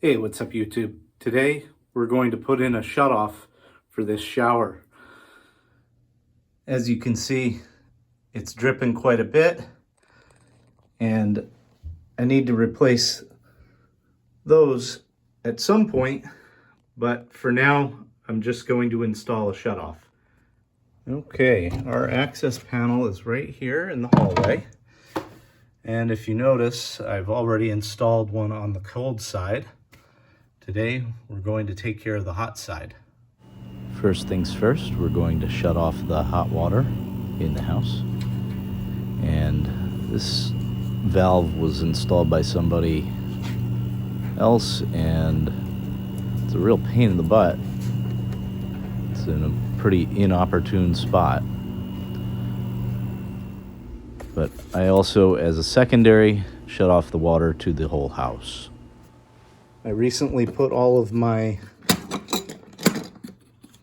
Hey, what's up YouTube? Today we're going to put in a shutoff for this shower. As you can see, it's dripping quite a bit and I need to replace those at some point, but for now I'm just going to install a shutoff. Okay, our access panel is right here in the hallway. And if you notice, I've already installed one on the cold side. Today, we're going to take care of the hot side. First things first, we're going to shut off the hot water in the house. And this valve was installed by somebody else, and it's a real pain in the butt. It's in a pretty inopportune spot. But I also, as a secondary, shut off the water to the whole house. I recently put all of my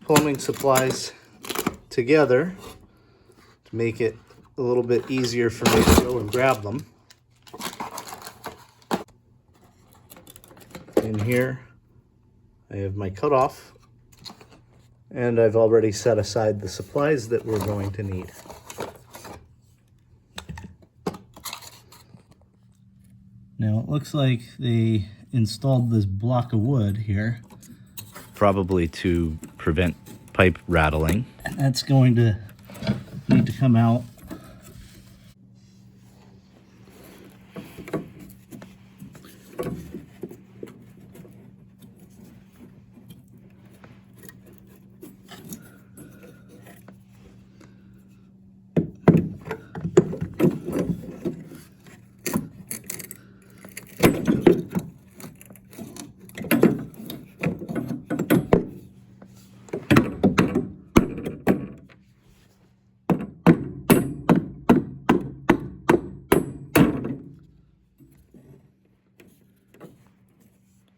plumbing supplies together to make it a little bit easier for me to go and grab them. In here, I have my cutoff, and I've already set aside the supplies that we're going to need. Now it looks like they installed this block of wood here, probably to prevent pipe rattling. And that's going to need to come out.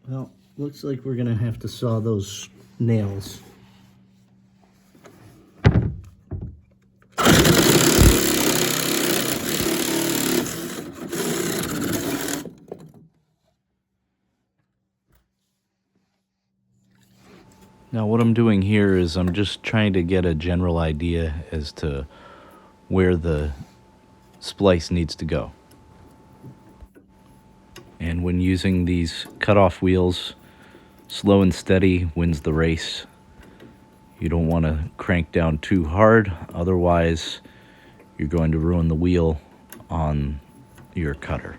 Well, looks like we're gonna have to saw those nails. Now what I'm doing here is I'm just trying to get a general idea as to where the splice needs to go. And when using these cutoff wheels, slow and steady wins the race. You don't want to crank down too hard, otherwise you're going to ruin the wheel on your cutter.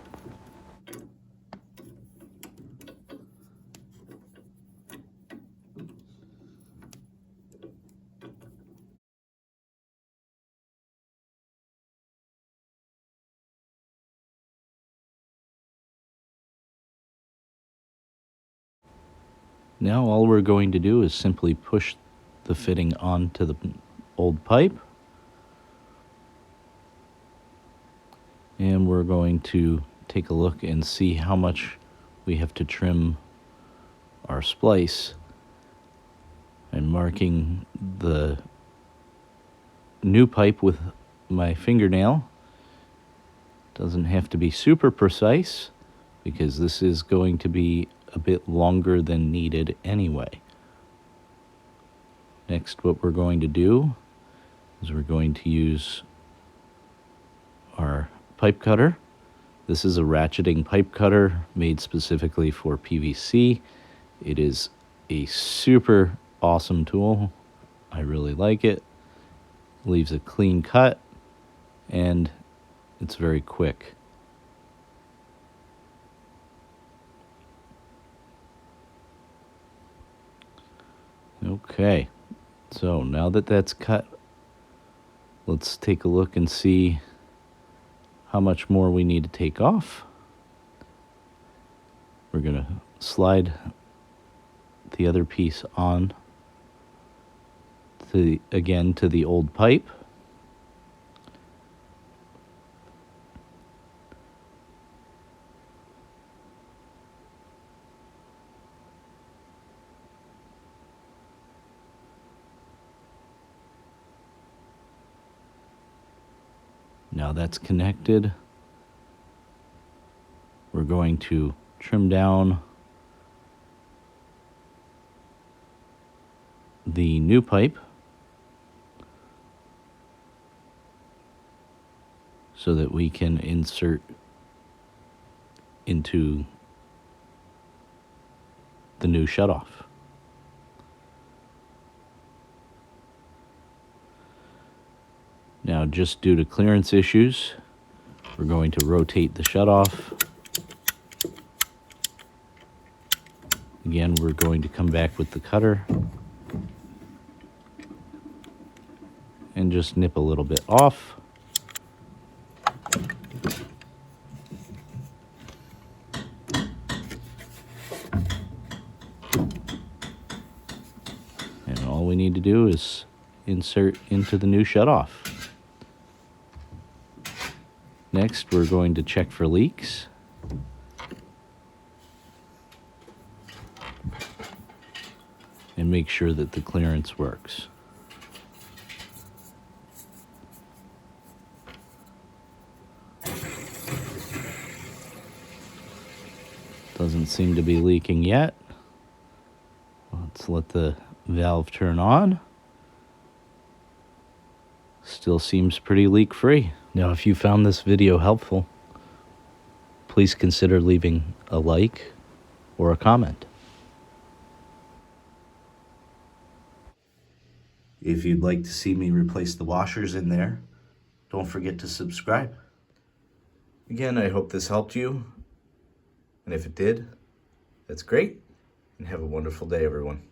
Now all we're going to do is simply push the fitting onto the old pipe. And we're going to take a look and see how much we have to trim our splice. I'm marking the new pipe with my fingernail. Doesn't have to be super precise because this is going to be a bit longer than needed anyway. Next, what we're going to do is we're going to use our pipe cutter. This is a ratcheting pipe cutter made specifically for PVC. It is a super awesome tool. I really like it. Leaves a clean cut and it's very quick. Okay, so now that that's cut, let's take a look and see how much more we need to take off. We're going to slide the other piece on to the old pipe. Now that's connected. We're going to trim down the new pipe so that we can insert into the new shutoff. Now, just due to clearance issues, we're going to rotate the shutoff. Again, we're going to come back with the cutter and just nip a little bit off. And all we need to do is insert into the new shutoff. Next, we're going to check for leaks. And make sure that the clearance works. Doesn't seem to be leaking yet. Let's let the valve turn on. Still seems pretty leak-free. Now, if you found this video helpful, please consider leaving a like or a comment. If you'd like to see me replace the washers in there, don't forget to subscribe. Again, I hope this helped you. And if it did, that's great. And have a wonderful day, everyone.